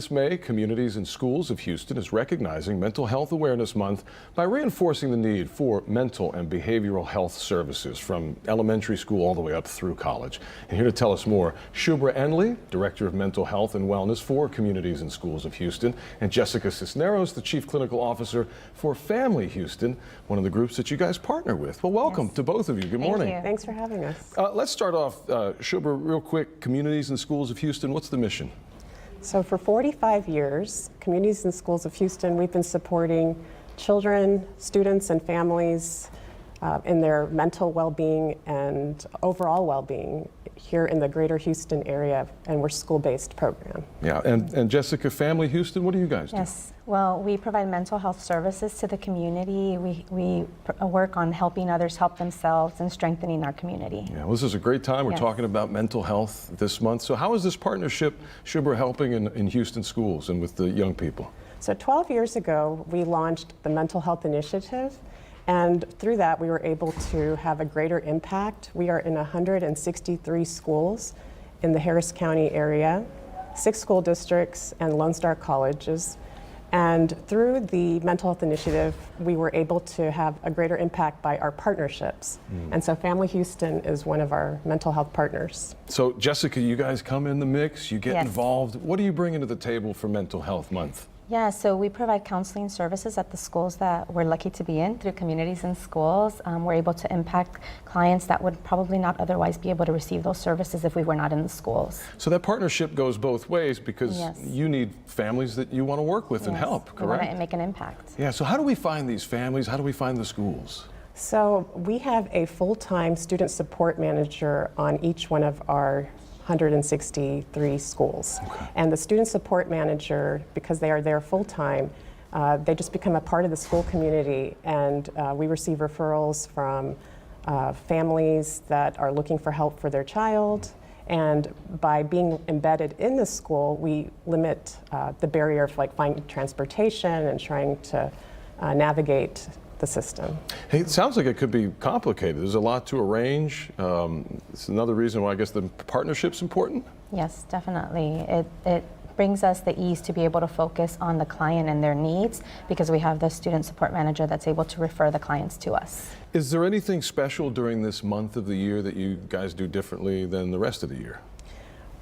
This May, Communities and Schools of Houston is recognizing Mental Health Awareness Month by reinforcing the need for mental and behavioral health services from elementary school all the way up through college. And here to tell us more, Shubhra Enley, Director of Mental Health and Wellness for Communities and Schools of Houston, and Jessica Cisneros, the Chief Clinical Officer for Family Houston, one of the groups that you guys partner with. Well, welcome to both of you. Good morning. Thank you. Thanks for having us. Let's start off, Shubhra, real quick. Communities and Schools of Houston, what's the mission? So for 45 years, Communities and Schools of Houston, we've been supporting children, students, and families in their mental well-being and overall well-being here in the greater Houston area, and we're a school-based program. Yeah, and Jessica, Family Houston, what do you guys do? Yes, well, we provide mental health services to the community. We work on helping others help themselves and strengthening our community. Yeah, well, this is a great time. We're Yes. talking about mental health this month. So how is this partnership, Shubhra, helping in Houston schools and with the young people? So 12 years ago, we launched the Mental Health Initiative, and through that, we were able to have a greater impact. We are in 163 schools in the Harris County area, 6 school districts, and Lone Star colleges. And through the Mental Health Initiative, we were able to have a greater impact by our partnerships. And so Family Houston is one of our mental health partners. So Jessica, you guys come in the mix, you get Yes. involved. What are you bringing to the table for Mental Health Month? Yeah, so we provide counseling services at the schools that we're lucky to be in through Communities and Schools. We're able to impact clients that would probably not otherwise be able to receive those services if we were not in the schools. So that partnership goes both ways because Yes. you need families that you want to work with and Yes, help, we want correct? to make an impact. Yeah, so how do we find these families? How do we find the schools? So we have a full-time student support manager on each one of our 163 schools. And the student support manager, because they are there full-time, they just become a part of the school community, and we receive referrals from families that are looking for help for their child. And by being embedded in the school, we limit the barrier of like finding transportation and trying to navigate the system. Hey, it sounds like it could be complicated. There's a lot to arrange. It's another reason why I guess the partnership's important. Yes, definitely. It brings us the ease to be able to focus on the client and their needs because we have the student support manager that's able to refer the clients to us. Is there anything special during this month of the year that you guys do differently than the rest of the year?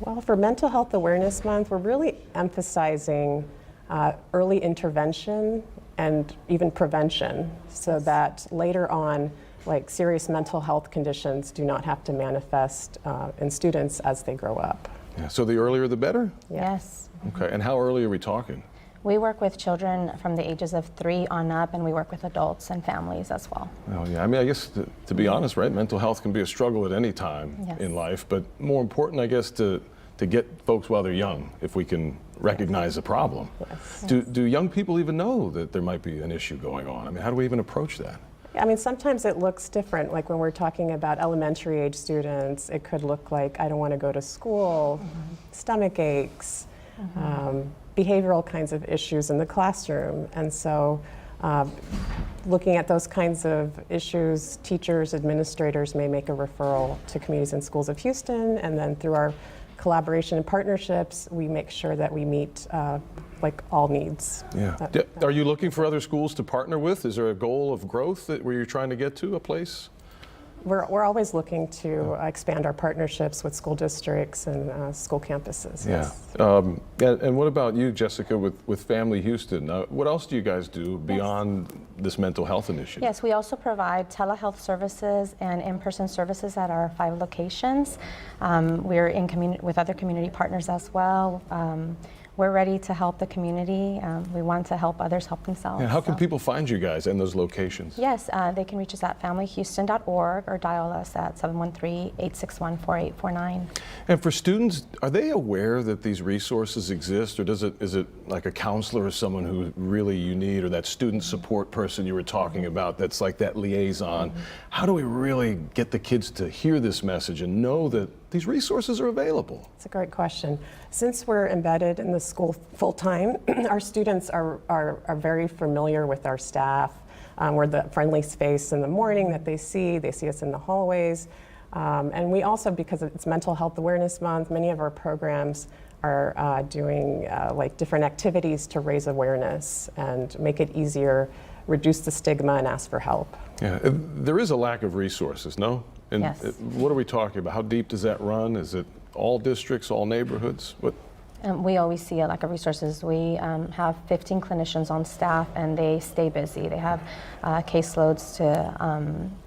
Well, for Mental Health Awareness Month, we're really emphasizing early intervention and even prevention so that later on, like serious mental health conditions do not have to manifest in students as they grow up. Yeah, so the earlier the better? Yes. Okay, and how early are we talking? We work with children from the ages of 3 on up, and we work with adults and families as well. Oh, yeah, I mean, I guess to be honest, right, mental health can be a struggle at any time Yes. in life, but more important, I guess, to get folks while they're young, if we can recognize a problem. Yes. Do young people even know that there might be an issue going on? I mean, how do we even approach that? I mean, sometimes it looks different. Like when we're talking about elementary age students, it could look like, I don't want to go to school, stomach aches, behavioral kinds of issues in the classroom. And so looking at those kinds of issues, teachers, administrators may make a referral to Communities and Schools of Houston, and then through our collaboration and partnerships, we make sure that we meet like all needs. Yeah. Are you looking for other schools to partner with? Is there a goal of growth where you're trying to get to a place? We're always looking to expand our partnerships with school districts and school campuses. Yeah. Yes. And what about you, Jessica, with Family Houston? What else do you guys do beyond this mental health initiative? Yes, we also provide telehealth services and in-person services at our 5 locations. We're in with other community partners as well. We're ready to help the community. We want to help others help themselves. And how can so. people find you guys in those locations? Yes, they can reach us at familyhouston.org or dial us at 713-861-4849. And for students, are they aware that these resources exist, or is it like a counselor or someone who really you need, or that student support person you were talking about that's like that liaison? How do we really get the kids to hear this message and know that these resources are available? It's a great question. Since we're embedded in the school full-time, our students are very familiar with our staff. We're the friendly face in the morning that they see us in the hallways. And we also, because it's Mental Health Awareness Month, many of our programs are doing like different activities to raise awareness and make it easier, reduce the stigma, and ask for help. Yeah, there is a lack of resources, no? And Yes. what are we talking about? How deep does that run? Is it all districts, all neighborhoods? What? We always see a lack of resources. We have 15 clinicians on staff, and they stay busy. They have caseloads to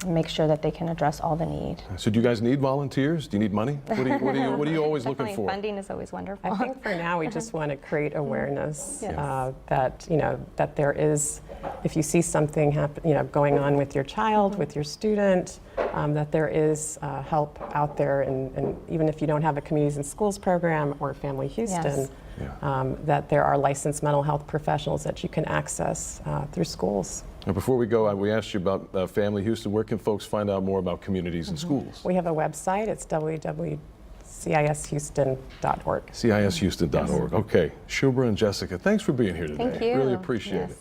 make sure that they can address all the need. So do you guys need volunteers? Do you need money? What are you always looking Definitely, for? funding is always wonderful. I think for now we just want to create awareness Yes. that that there is, if you see something happen, going on with your child, with your student, that there is help out there, and even if you don't have a Communities in Schools program or Family Houston, Yes. that there are licensed mental health professionals that you can access through schools. Now, before we go, we asked you about Family Houston. Where can folks find out more about Communities in Schools? We have a website. It's www.cishouston.org. CISHouston.org. Okay. Shubra and Jessica, thanks for being here today. Thank you. Really appreciate Yes. it.